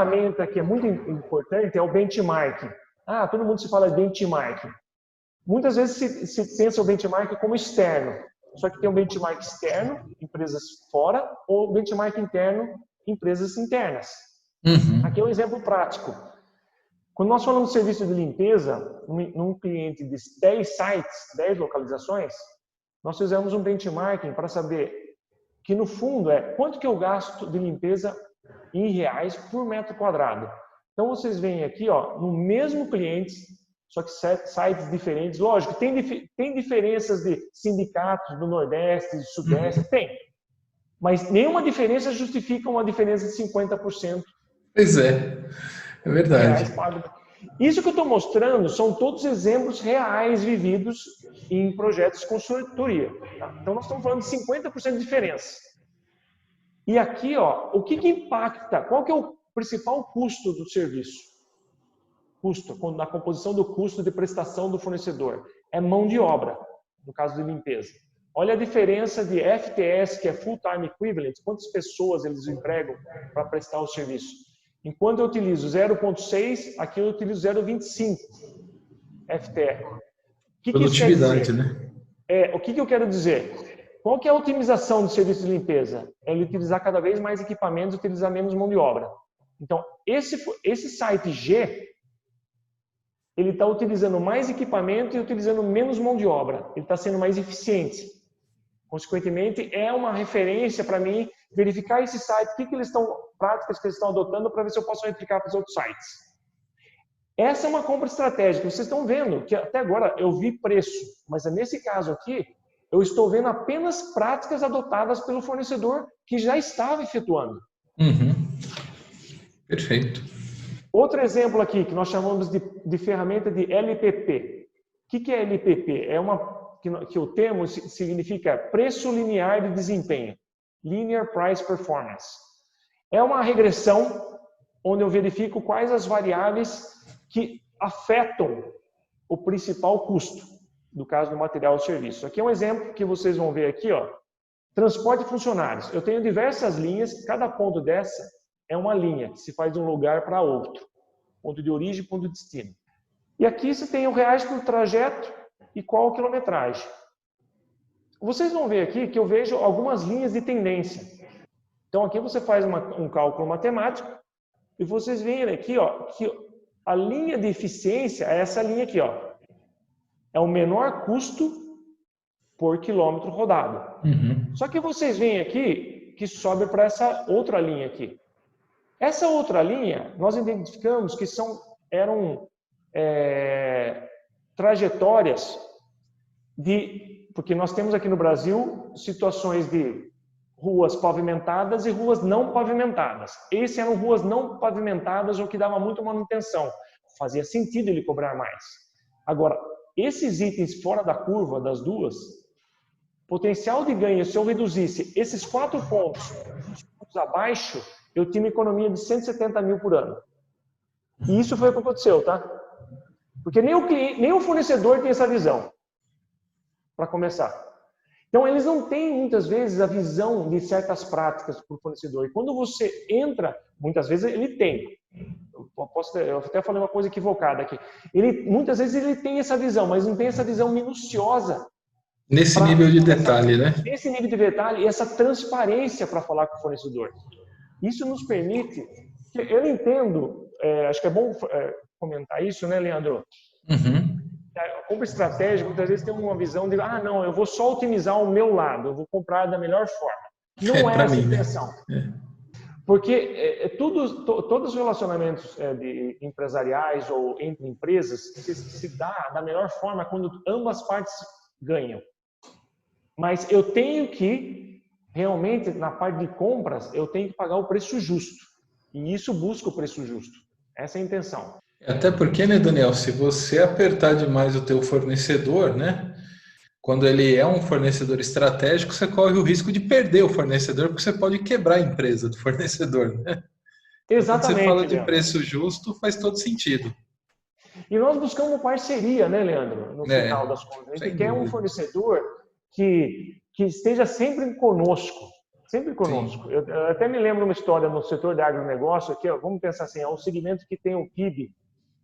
ferramenta que é muito importante é o benchmarking. Todo mundo se fala de benchmarking. Muitas vezes se pensa o benchmarking como externo. Só que tem um benchmark externo, empresas fora, ou benchmark interno, empresas internas. Aqui é um exemplo prático. Quando nós falamos de serviço de limpeza, num cliente de 10 sites, 10 localizações, nós fizemos um benchmarking para saber que, no fundo, quanto que eu gasto de limpeza em reais por metro quadrado. Então, vocês veem aqui, no mesmo cliente, só que sites diferentes. Lógico, tem diferenças de sindicatos do Nordeste, do Sudeste, tem. Mas nenhuma diferença justifica uma diferença de 50%. Pois é verdade. Isso que eu estou mostrando são todos exemplos reais vividos em projetos de consultoria. Tá? Então, nós estamos falando de 50% de diferença. E aqui, o que impacta? Qual que é o principal custo do serviço? Na composição do custo de prestação do fornecedor. É mão de obra, no caso de limpeza. Olha a diferença de FTS, que é Full Time Equivalent, quantas pessoas eles empregam para prestar o serviço. Enquanto eu utilizo 0,6, aqui eu utilizo 0,25 FTE. Produtividade, né? O que eu quero dizer? Qual que é a otimização do serviço de limpeza? É ele utilizar cada vez mais equipamentos e utilizar menos mão de obra. Então, esse site G, ele está utilizando mais equipamento e utilizando menos mão de obra. Ele está sendo mais eficiente. Consequentemente, é uma referência para mim verificar esse site, práticas que eles estão adotando para ver se eu posso replicar para os outros sites. Essa é uma compra estratégica. Vocês estão vendo que até agora eu vi preço, mas nesse caso aqui, eu estou vendo apenas práticas adotadas pelo fornecedor que já estava efetuando. Perfeito. Outro exemplo aqui, que nós chamamos de ferramenta de LPP. O que é LPP? Que o termo significa preço linear de desempenho. Linear Price Performance. É uma regressão onde eu verifico quais as variáveis que afetam o principal custo, no caso do material ou serviço. Aqui é um exemplo que vocês vão ver aqui, transporte de funcionários. Eu tenho diversas linhas, cada ponto dessa é uma linha que se faz de um lugar para outro. Ponto de origem, ponto de destino. E aqui você tem o reais por trajeto e qual a quilometragem. Vocês vão ver aqui que eu vejo algumas linhas de tendência. Então aqui você faz um cálculo matemático e vocês veem aqui que a linha de eficiência é essa linha aqui. É o menor custo por quilômetro rodado. Só que vocês veem aqui que sobe para essa outra linha aqui. Essa outra linha, nós identificamos que eram trajetórias porque nós temos aqui no Brasil situações de ruas pavimentadas e ruas não pavimentadas. Essas eram ruas não pavimentadas, o que dava muito manutenção. Fazia sentido ele cobrar mais. Agora, esses itens fora da curva, das duas, potencial de ganho, se eu reduzisse esses 4 pontos abaixo, eu tinha uma economia de 170 mil por ano. E isso foi o que aconteceu, tá? Porque nem o fornecedor tem essa visão, para começar. Então, eles não têm, muitas vezes, a visão de certas práticas para o fornecedor. E quando você entra, muitas vezes ele tem. Eu até falei uma coisa equivocada aqui. Muitas vezes ele tem essa visão, mas não tem essa visão minuciosa. Nesse nível de detalhe, né? Nesse nível de detalhe e essa transparência para falar com o fornecedor. Isso nos permite... Eu entendo, acho que é bom comentar isso, né, Leandro? A compra estratégica, muitas vezes, tem uma visão de não, eu vou só otimizar o meu lado, eu vou comprar da melhor forma. Não é essa a intenção. Porque todos os relacionamentos empresariais ou entre empresas se dá da melhor forma quando ambas partes ganham. Mas eu tenho que, realmente, na parte de compras, eu tenho que pagar o preço justo. E isso busca o preço justo. Essa é a intenção. Até porque, né, Daniel, se você apertar demais o teu fornecedor, né, quando ele é um fornecedor estratégico, você corre o risco de perder o fornecedor, porque você pode quebrar a empresa do fornecedor, né? Exatamente. Quando você fala de preço justo, faz todo sentido. E nós buscamos parceria, né, Leandro? No final das contas. A gente quer um fornecedor que esteja sempre conosco. Sempre conosco. Eu até me lembro uma história no setor de agronegócio, que vamos pensar assim, é um segmento que tem o PIB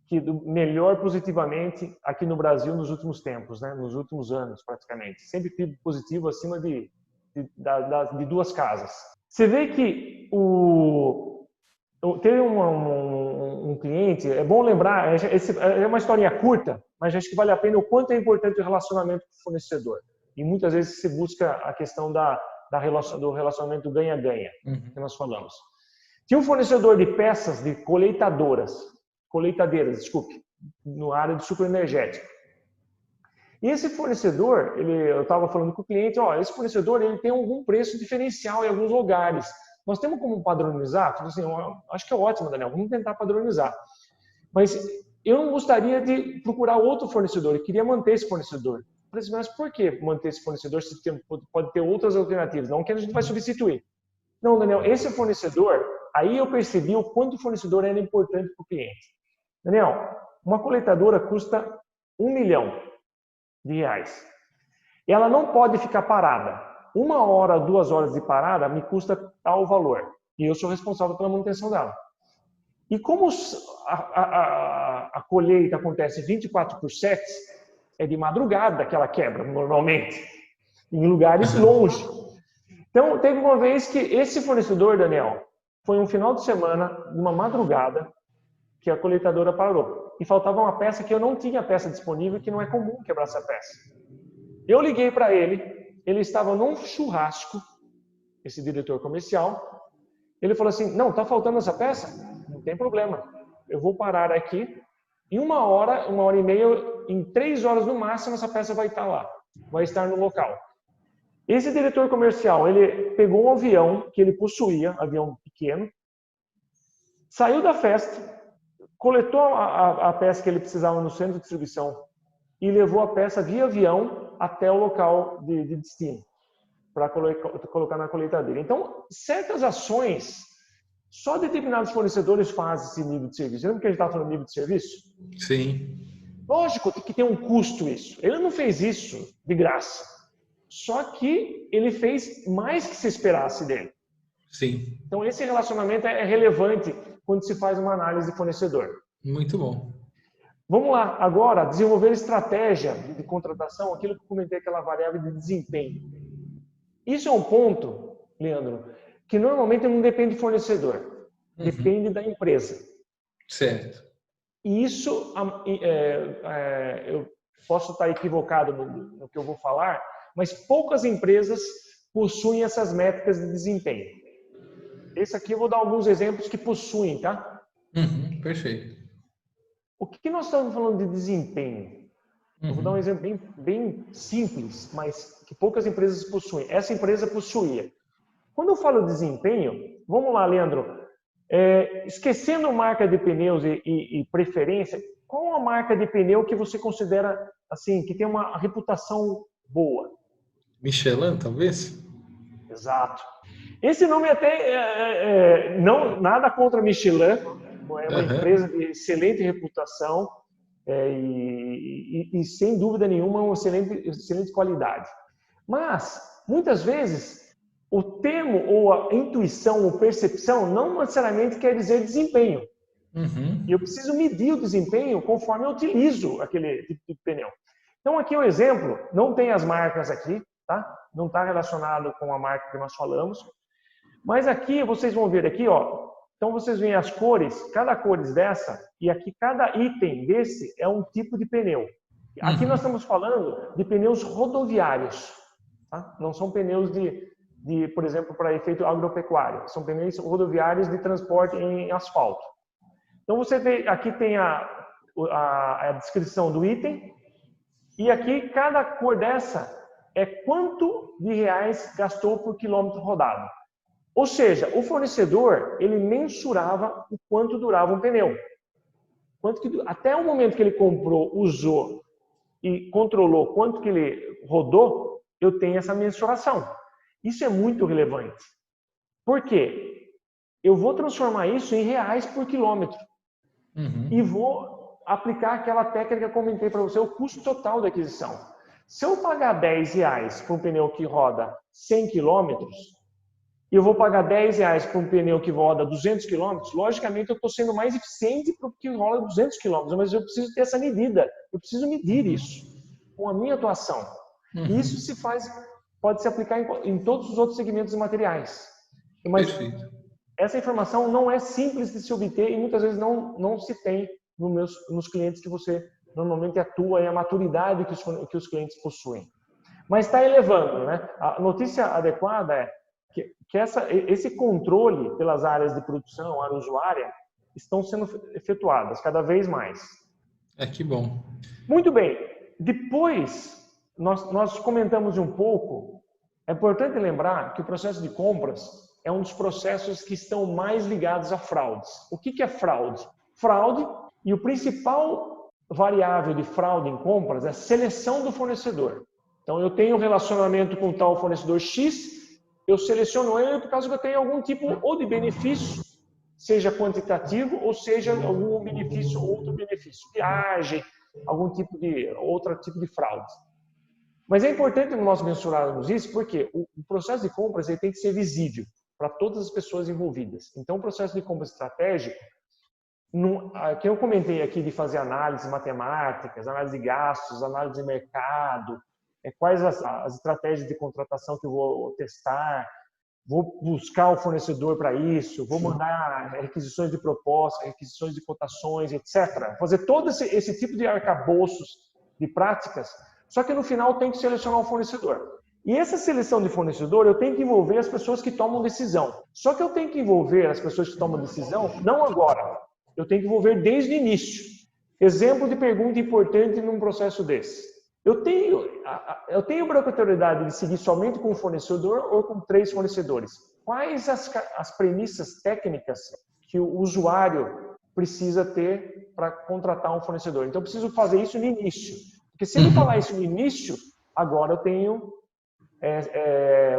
que melhor positivamente aqui no Brasil nos últimos tempos, né? Nos últimos anos, praticamente. Sempre PIB positivo acima de 2 casas. Você vê que teve um cliente, é bom lembrar, é uma historinha curta, mas acho que vale a pena o quanto é importante o relacionamento com o fornecedor. E muitas vezes se busca a questão do relacionamento ganha-ganha, que nós falamos. Tinha um fornecedor de peças de colheitadeiras, na área de sucro energético. E esse fornecedor, eu estava falando com o cliente, esse fornecedor ele tem algum preço diferencial em alguns lugares. Nós temos como padronizar? Falei assim, acho que é ótimo, Daniel, vamos tentar padronizar. Mas eu não gostaria de procurar outro fornecedor, eu queria manter esse fornecedor. Falei assim, mas por que manter esse fornecedor se pode ter outras alternativas? Não que a gente vai substituir. Não, Daniel, esse fornecedor, aí eu percebi o quanto o fornecedor era importante para o cliente. Daniel, uma coletadora custa R$1 milhão. Ela não pode ficar parada. 1 hora, 2 horas de parada me custa tal valor. E eu sou responsável pela manutenção dela. E como a colheita acontece 24/7, é de madrugada que ela quebra, normalmente, em lugares longe. Então, teve uma vez que esse fornecedor, Daniel, foi um final de semana, numa madrugada, que a coletadora parou. E faltava uma peça que eu não tinha peça disponível, que não é comum quebrar essa peça. Eu liguei para ele estava num churrasco, esse diretor comercial. Ele falou assim, não, tá faltando essa peça? Não tem problema, eu vou parar aqui. Em 1 hora, 1h30, em 3 horas no máximo, essa peça vai estar lá, vai estar no local. Esse diretor comercial, ele pegou um avião que ele possuía, avião pequeno, saiu da festa, coletou a peça que ele precisava no centro de distribuição e levou a peça via avião até o local de destino, para colocar na colheitadeira. Então, certas ações, só determinados fornecedores fazem esse nível de serviço. Lembra que a gente estava falando de nível de serviço? Sim. Lógico que tem um custo isso. Ele não fez isso de graça. Só que ele fez mais que se esperasse dele. Sim. Então, esse relacionamento é relevante quando se faz uma análise de fornecedor. Muito bom. Vamos lá, agora, desenvolver estratégia de contratação, aquilo que eu comentei, aquela variável de desempenho. Isso é um ponto, Leandro, que normalmente não depende do fornecedor, depende da empresa. Certo. E isso, eu posso estar equivocado no que eu vou falar, mas poucas empresas possuem essas métricas de desempenho. Esse aqui eu vou dar alguns exemplos que possuem, tá? Perfeito. O que nós estamos falando de desempenho? Eu vou dar um exemplo bem simples, mas que poucas empresas possuem. Essa empresa possuía. Quando eu falo desempenho, vamos lá, Leandro, esquecendo marca de pneus e preferência, qual a marca de pneu que você considera assim, que tem uma reputação boa? Michelin, talvez? Exato. Esse nome até não nada contra Michelin, é uma empresa de excelente reputação e sem dúvida nenhuma uma excelente qualidade. Mas muitas vezes o termo ou a intuição ou percepção não necessariamente quer dizer desempenho. E eu preciso medir o desempenho conforme eu utilizo aquele tipo de pneu. Então aqui o exemplo, não tem as marcas aqui, tá? Não está relacionado com a marca que nós falamos. Mas aqui, vocês vão ver aqui, ó. Então vocês veem as cores, cada cor dessa, e aqui cada item desse é um tipo de pneu. Aqui nós estamos falando de pneus rodoviários, tá? Não são pneus por exemplo, para efeito agropecuário. São pneus rodoviários de transporte em asfalto. Então você vê, aqui tem a descrição do item, e aqui cada cor dessa é quanto de reais gastou por quilômetro rodado. Ou seja, o fornecedor, ele mensurava o quanto durava um pneu. Até o momento que ele comprou, usou e controlou quanto que ele rodou, eu tenho essa mensuração. Isso é muito relevante. Por quê? Eu vou transformar isso em reais por quilômetro. E vou aplicar aquela técnica que eu comentei para você, o custo total da aquisição. Se eu pagar R$10 por um pneu que roda 100 quilômetros, e eu vou pagar R$10 por um pneu que roda 200 km, logicamente eu estou sendo mais eficiente para o que roda 200 km, mas eu preciso ter essa medida, eu preciso medir isso com a minha atuação. E isso pode se aplicar em todos os outros segmentos de materiais. Mas essa informação não é simples de se obter e muitas vezes não se tem nos clientes que você normalmente atua e a maturidade que os clientes possuem. Mas está elevando, né? A notícia adequada é que esse controle pelas áreas de produção, área usuária, estão sendo efetuadas cada vez mais. Que bom. Muito bem. Depois, nós comentamos um pouco, é importante lembrar que o processo de compras é um dos processos que estão mais ligados a fraudes. O que é fraude? Fraude, e o principal variável de fraude em compras é a seleção do fornecedor. Então, eu tenho um relacionamento com tal fornecedor X, eu seleciono ele por causa que eu tenho algum tipo ou de benefício, seja quantitativo ou seja algum benefício, outro benefício, viagem, outro tipo de fraude. Mas é importante nós mensurarmos isso porque o processo de compras ele tem que ser visível para todas as pessoas envolvidas. Então, o processo de compra estratégico, que eu comentei aqui de fazer análises matemáticas, análise de gastos, análise de mercado, quais as estratégias de contratação que eu vou testar, vou buscar o fornecedor para isso, vou mandar requisições de propostas, requisições de cotações, etc. Fazer todo esse tipo de arcabouços de práticas, só que no final tem que selecionar o fornecedor. E essa seleção de fornecedor, eu tenho que envolver as pessoas que tomam decisão. Só que eu tenho que envolver as pessoas que tomam decisão, não agora. Eu tenho que envolver desde o início. Exemplo de pergunta importante num processo desse. Eu tenho obrigatoriedade de seguir somente com um fornecedor ou com 3 fornecedores? Quais as premissas técnicas que o usuário precisa ter para contratar um fornecedor? Então, eu preciso fazer isso no início. Porque se ele falar isso no início, agora eu tenho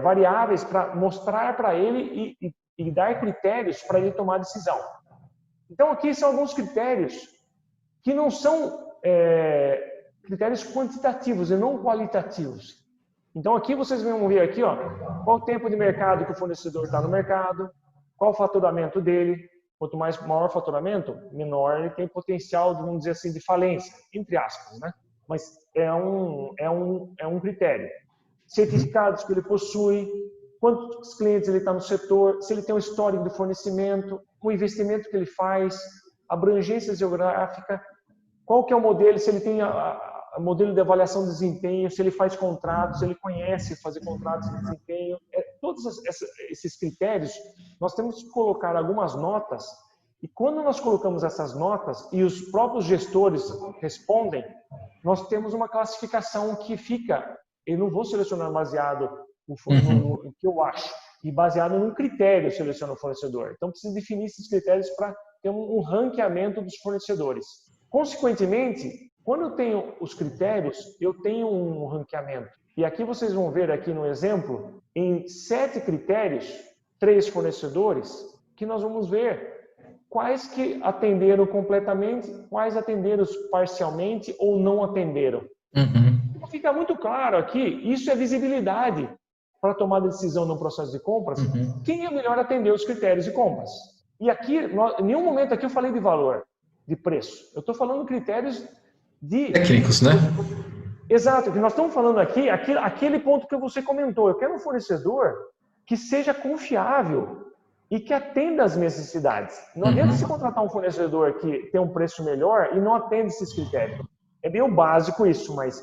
variáveis para mostrar para ele e dar critérios para ele tomar decisão. Então, aqui são alguns critérios que não são critérios quantitativos e não qualitativos. Então, aqui vocês vão ver aqui, qual o tempo de mercado que o fornecedor está no mercado, qual o faturamento dele. Quanto maior o faturamento, menor ele tem potencial, vamos dizer assim, de falência, entre aspas, né? Mas é um critério. Certificados que ele possui, quantos clientes ele está no setor, se ele tem um histórico de fornecimento, o investimento que ele faz, abrangência geográfica, qual que é o modelo, se ele tem o modelo de avaliação de desempenho, se ele faz contratos, se ele conhece fazer contratos de desempenho. Todos esses critérios, nós temos que colocar algumas notas, e quando nós colocamos essas notas e os próprios gestores respondem, nós temos uma classificação que fica, eu não vou selecionar baseado no que eu acho, e baseado num critério eu seleciono o fornecedor. Então, preciso definir esses critérios para ter um ranqueamento dos fornecedores. Consequentemente, quando eu tenho os critérios, eu tenho um ranqueamento. E aqui vocês vão ver aqui no exemplo, em 7 critérios, 3 fornecedores, que nós vamos ver quais que atenderam completamente, quais atenderam parcialmente ou não atenderam. Então, fica muito claro aqui, isso é visibilidade para tomar decisão no processo de compras, quem é melhor atender os critérios de compras. E aqui, em nenhum momento aqui eu falei de valor, de preço. Eu estou falando de critérios técnicos, né? Exato, que nós estamos falando aqui, aquele ponto que você comentou. Eu quero um fornecedor que seja confiável e que atenda às minhas necessidades. Não adianta se contratar um fornecedor que tem um preço melhor e não atende esses critérios. É meio básico isso, mas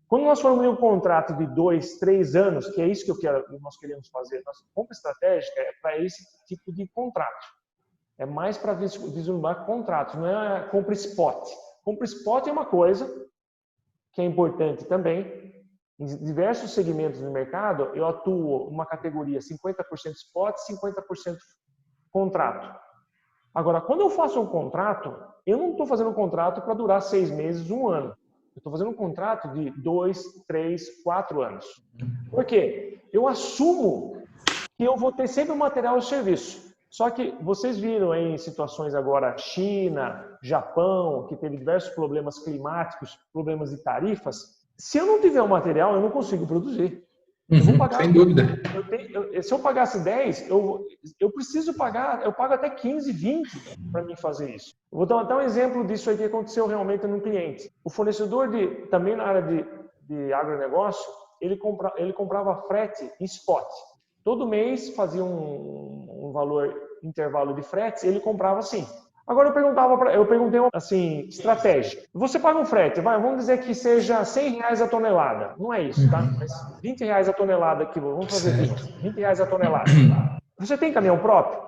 quando nós formos um contrato de 2, 3 anos, que é isso que nós queremos fazer, nossa compra estratégica é para esse tipo de contrato. É mais para vislumbrar contratos, não é compra spot. Compra spot é uma coisa que é importante também. Em diversos segmentos do mercado, eu atuo numa categoria 50% spot, 50% contrato. Agora, quando eu faço um contrato, eu não estou fazendo um contrato para durar 6 meses, 1 ano. Eu estou fazendo um contrato de 2, 3, 4 anos. Por quê? Eu assumo que eu vou ter sempre um material e serviço. Só que vocês viram aí em situações agora, China, Japão, que teve diversos problemas climáticos, problemas de tarifas. Se eu não tiver o material, eu não consigo produzir. Eu vou pagar, sem dúvida. Se eu pagasse 10, eu preciso pagar, eu pago até 15, 20 para mim fazer isso. Eu vou dar um exemplo disso aí que aconteceu realmente num cliente. O fornecedor, também na área de agronegócio, ele comprava frete em spot. Todo mês fazia um valor, intervalo de fretes, ele comprava assim. Agora eu perguntei assim, estratégia. Você paga um frete, vamos dizer que seja R$100 a tonelada. Não é isso, tá? Mas R$20 a tonelada aqui, vamos fazer 20. R$20 a tonelada. Você tem caminhão próprio?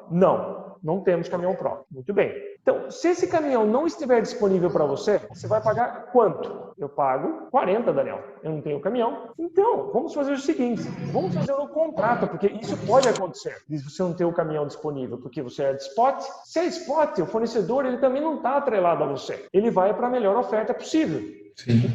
Não temos caminhão próprio. Muito bem. Então, se esse caminhão não estiver disponível para você, você vai pagar quanto? Eu pago 40, Daniel. Eu não tenho caminhão. Então, vamos fazer o seguinte. Vamos fazer um contrato, porque isso pode acontecer. Se você não tem o caminhão disponível, porque você é de spot. Se é spot, o fornecedor ele também não está atrelado a você. Ele vai para a melhor oferta possível. E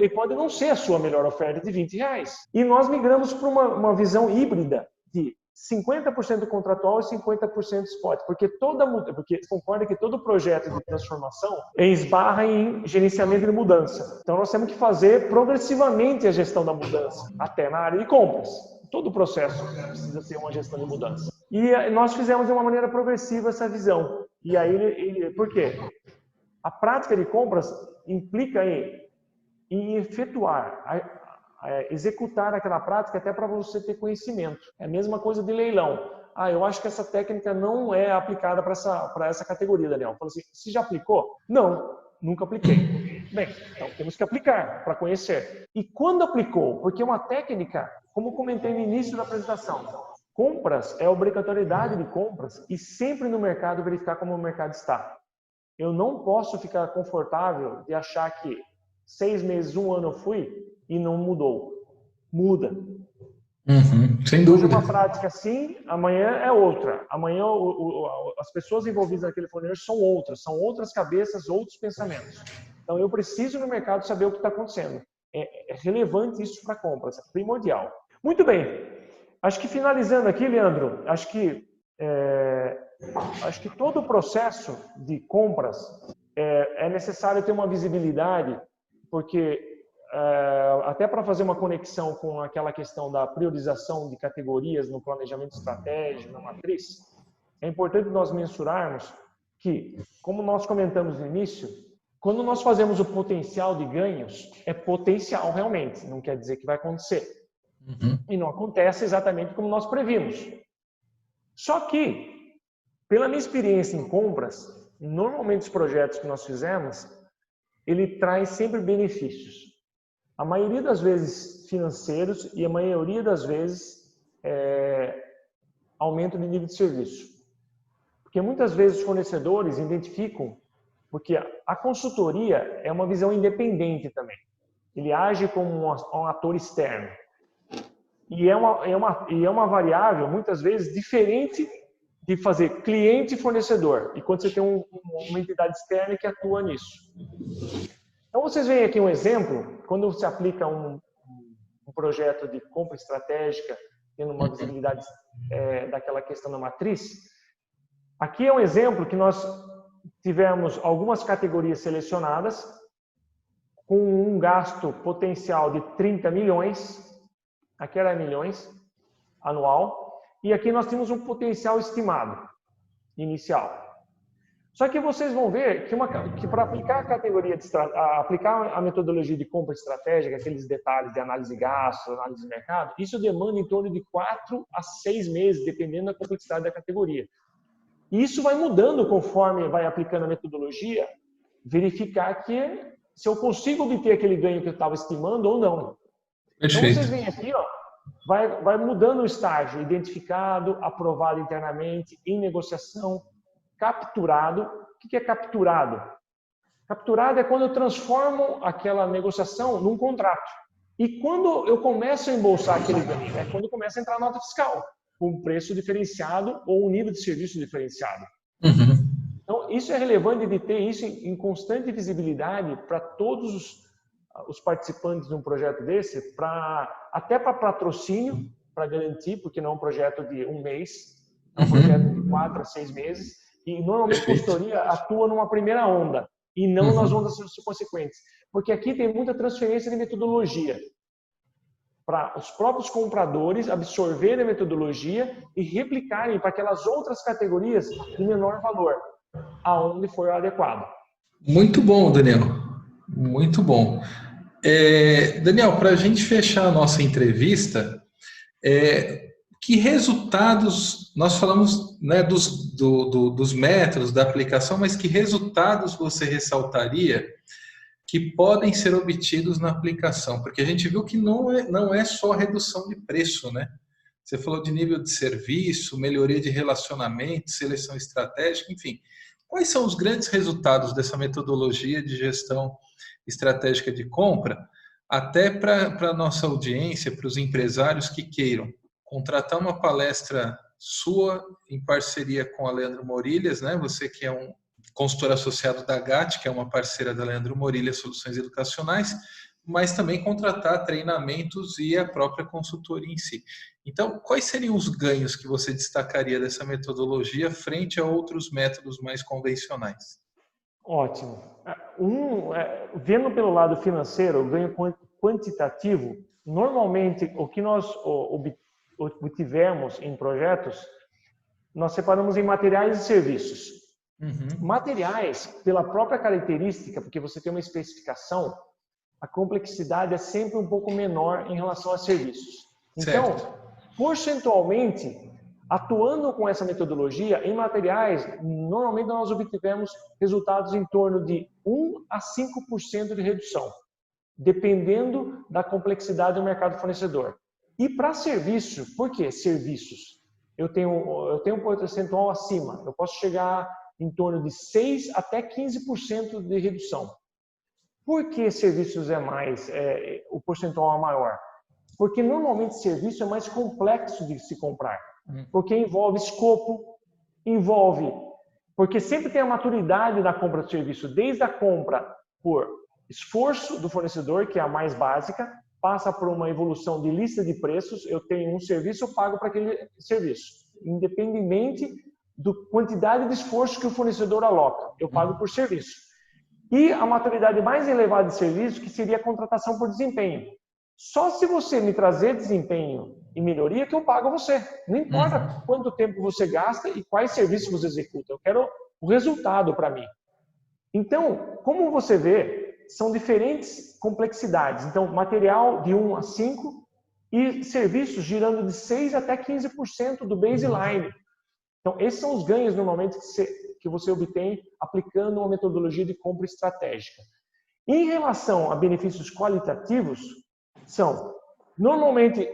pode não ser a sua melhor oferta de R$20. E nós migramos para uma visão híbrida de 50% contratual e 50% spot, porque você concorda que todo projeto de transformação esbarra em gerenciamento de mudança. Então nós temos que fazer progressivamente a gestão da mudança, até na área de compras. Todo o processo precisa ter uma gestão de mudança. E nós fizemos de uma maneira progressiva essa visão. E aí, por quê? A prática de compras implica em efetuar, executar aquela prática até para você ter conhecimento. É a mesma coisa de leilão. Eu acho que essa técnica não é aplicada para essa categoria, Daniel. Eu falo assim, você já aplicou? Não, nunca apliquei. Bem, então temos que aplicar para conhecer. E quando aplicou? Porque uma técnica, como comentei no início da apresentação, compras é obrigatoriedade de compras e sempre no mercado verificar como o mercado está. Eu não posso ficar confortável de achar que 6 meses, 1 ano eu fui e não mudou. Muda. Sem dúvida. Hoje é uma prática assim, amanhã é outra. Amanhã as pessoas envolvidas naquele fornecedor são outras cabeças, outros pensamentos. Então eu preciso no mercado saber o que está acontecendo. É relevante isso para compras, é primordial. Muito bem. Acho que finalizando aqui, Leandro, acho que todo o processo de compras é necessário ter uma visibilidade, porque até para fazer uma conexão com aquela questão da priorização de categorias no planejamento estratégico, na matriz, é importante nós mensurarmos que, como nós comentamos no início, quando nós fazemos o potencial de ganhos, é potencial realmente, não quer dizer que vai acontecer. E não acontece exatamente como nós previmos. Só que, pela minha experiência em compras, normalmente os projetos que nós fizemos, ele traz sempre benefícios. A maioria das vezes financeiros e a maioria das vezes aumento de nível de serviço. Porque muitas vezes os fornecedores identificam, porque a consultoria é uma visão independente também. Ele age como um ator externo. E é uma variável, muitas vezes, diferente de fazer cliente e fornecedor. E quando você tem uma entidade externa que atua nisso. Então, vocês veem aqui um exemplo, quando se aplica um projeto de compra estratégica, tendo uma visibilidade daquela questão da matriz. Aqui é um exemplo que nós tivemos algumas categorias selecionadas, com um gasto potencial de 30 milhões, aqui era milhões, anual, e aqui nós temos um potencial estimado, inicial. Só que vocês vão ver que para aplicar a categoria aplicar a metodologia de compra estratégica, aqueles detalhes de análise de gastos, análise de mercado, isso demanda em torno de 4 a 6 meses, dependendo da complexidade da categoria. E isso vai mudando conforme vai aplicando a metodologia, verificar se eu consigo obter aquele ganho que eu estava estimando ou não. Perfeito. Então vocês veem aqui, vai mudando o estágio, identificado, aprovado internamente, em negociação, capturado. O que é capturado? Capturado é quando eu transformo aquela negociação num contrato. E quando eu começo a embolsar aquele ganho, é quando começa a entrar a nota fiscal, com um preço diferenciado ou um nível de serviço diferenciado. Então, isso é relevante de ter isso em constante visibilidade para todos os participantes de um projeto desse, até para patrocínio, para garantir, porque não é um projeto de 1 mês, é um projeto de 4 a 6 meses. E normalmente a consultoria atua numa primeira onda e não nas ondas subsequentes. Porque aqui tem muita transferência de metodologia. para os próprios compradores absorverem a metodologia e replicarem para aquelas outras categorias de menor valor, aonde for adequado. Muito bom, Daniel. Muito bom. Daniel, para a gente fechar a nossa entrevista, que resultados, nós falamos, né, dos métodos da aplicação, mas que resultados você ressaltaria que podem ser obtidos na aplicação? Porque a gente viu que não é só redução de preço, né? Você falou de nível de serviço, melhoria de relacionamento, seleção estratégica, enfim. Quais são os grandes resultados dessa metodologia de gestão estratégica de compra, até para a nossa audiência, para os empresários que queiram contratar uma palestra sua em parceria com a Leandro Morilhas, né? Você que é um consultor associado da GAT, que é uma parceira da Leandro Morilhas Soluções Educacionais, mas também contratar treinamentos e a própria consultoria em si. Então, quais seriam os ganhos que você destacaria dessa metodologia frente a outros métodos mais convencionais? Ótimo. Vendo pelo lado financeiro, o ganho quantitativo, normalmente o que nós obtivemos em projetos, nós separamos em materiais e serviços. Uhum. Materiais, pela própria característica, porque você tem uma especificação, a complexidade é sempre um pouco menor em relação a serviços. Então, porcentualmente, atuando com essa metodologia, em materiais, normalmente nós obtivemos resultados em torno de 1 a 5% de redução, dependendo da complexidade do mercado fornecedor. E para serviço, por que serviços? Eu tenho um percentual acima, eu posso chegar em torno de 6 até 15% de redução. Por que serviços o percentual é maior? Porque normalmente serviço é mais complexo de se comprar. Porque envolve escopo, porque sempre tem a maturidade da compra do serviço, desde a compra por esforço do fornecedor, que é a mais básica, passa por uma evolução de lista de preços, eu tenho um serviço, eu pago para aquele serviço, independentemente da quantidade de esforço que o fornecedor aloca, eu pago por serviço. E a maturidade mais elevada de serviço, que seria a contratação por desempenho. Só se você me trazer desempenho e melhoria que eu pago a você. Não importa quanto tempo você gasta e quais serviços você executa. Eu quero o resultado para mim. Então, como você vê, são diferentes complexidades. Então, material de 1 a 5 e serviços girando de 6 até 15% do baseline. Então, esses são os ganhos, normalmente, que você obtém aplicando uma metodologia de compra estratégica. Em relação a benefícios qualitativos, normalmente,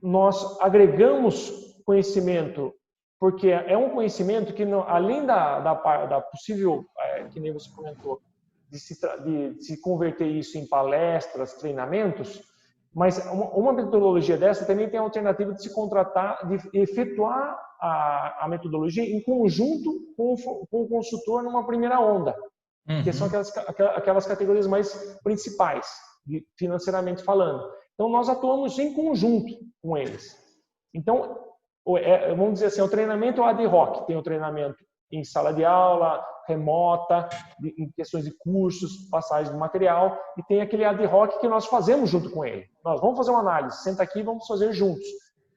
nós agregamos conhecimento, porque é um conhecimento que, além da possível, que nem você comentou, de se converter isso em palestras, treinamentos, mas uma metodologia dessa também tem a alternativa de se contratar, de efetuar a metodologia em conjunto com o consultor numa primeira onda, que são aquelas categorias mais principais, financeiramente falando. Então, nós atuamos em conjunto com eles. Então, vamos dizer assim, o treinamento ad hoc, tem o treinamento em sala de aula, remota, em questões de cursos, passagem de material, e tem aquele ad hoc que nós fazemos junto com ele. Nós vamos fazer uma análise, senta aqui e vamos fazer juntos.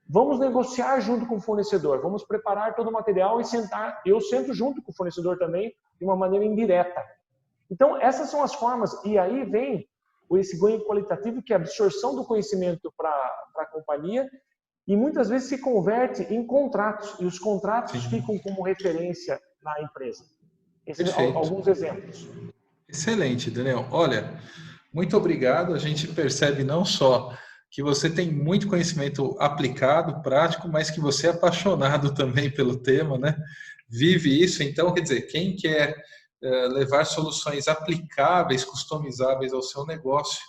Vamos negociar junto com o fornecedor, vamos preparar todo o material e eu sento junto com o fornecedor também, de uma maneira indireta. Então, essas são as formas, e aí vem esse ganho qualitativo, que é a absorção do conhecimento para a companhia, e muitas vezes se converte em contratos, e os contratos ficam como referência na empresa. Esses são alguns exemplos. Excelente, Daniel. Olha, muito obrigado. A gente percebe não só que você tem muito conhecimento aplicado, prático, mas que você é apaixonado também pelo tema, né? Vive isso. Então, quer dizer, quem quer levar soluções aplicáveis, customizáveis ao seu negócio,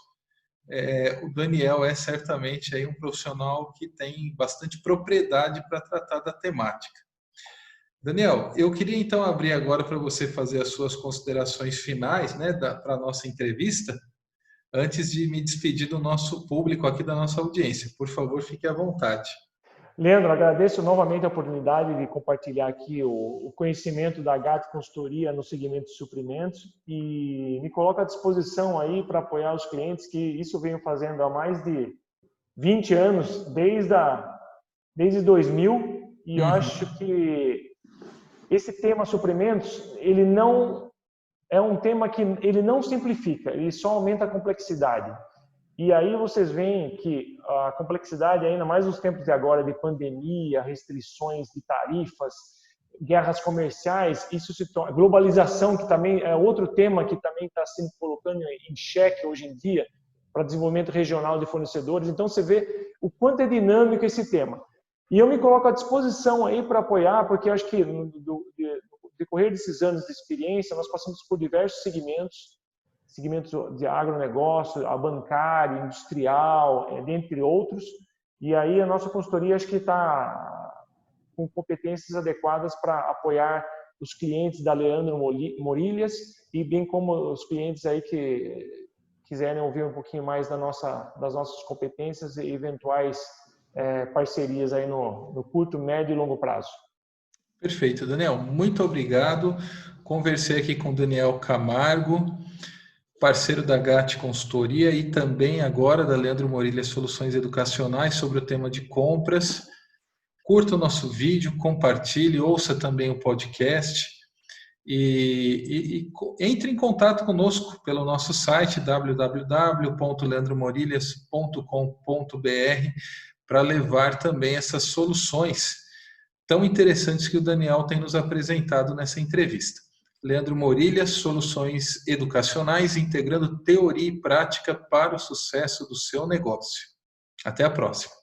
o Daniel é certamente aí um profissional que tem bastante propriedade para tratar da temática. Daniel, eu queria então abrir agora para você fazer as suas considerações finais, né, para a nossa entrevista, antes de me despedir do nosso público aqui, da nossa audiência. Por favor, fique à vontade. Leandro, agradeço novamente a oportunidade de compartilhar aqui o conhecimento da GAT Consultoria no segmento de suprimentos e me coloco à disposição aí para apoiar os clientes, que isso venho fazendo há mais de 20 anos, desde 2000, e eu acho que esse tema suprimentos, ele não é um tema que ele não simplifica, ele só aumenta a complexidade. E aí vocês veem que a complexidade, ainda mais nos tempos de agora, de pandemia, restrições de tarifas, guerras comerciais, isso se torna globalização, que também é outro tema que também está sendo colocando em xeque hoje em dia para desenvolvimento regional de fornecedores. Então você vê o quanto é dinâmico esse tema. E eu me coloco à disposição aí para apoiar, porque eu acho que no decorrer desses anos de experiência, nós passamos por diversos segmentos de agronegócio, a bancário, industrial, dentre outros. E aí a nossa consultoria acho que está com competências adequadas para apoiar os clientes da Leandro Morilhas e bem como os clientes aí que quiserem ouvir um pouquinho mais das nossas competências e eventuais parcerias aí no curto, médio e longo prazo. Perfeito, Daniel. Muito obrigado. Conversei aqui com o Daniel Camargo, parceiro da GAT Consultoria e também agora da Leandro Morilhas Soluções Educacionais sobre o tema de compras. Curta o nosso vídeo, compartilhe, ouça também o podcast e entre em contato conosco pelo nosso site www.leandromorilhas.com.br para levar também essas soluções tão interessantes que o Daniel tem nos apresentado nessa entrevista. Leandro Morilhas, Soluções Educacionais, integrando teoria e prática para o sucesso do seu negócio. Até a próxima.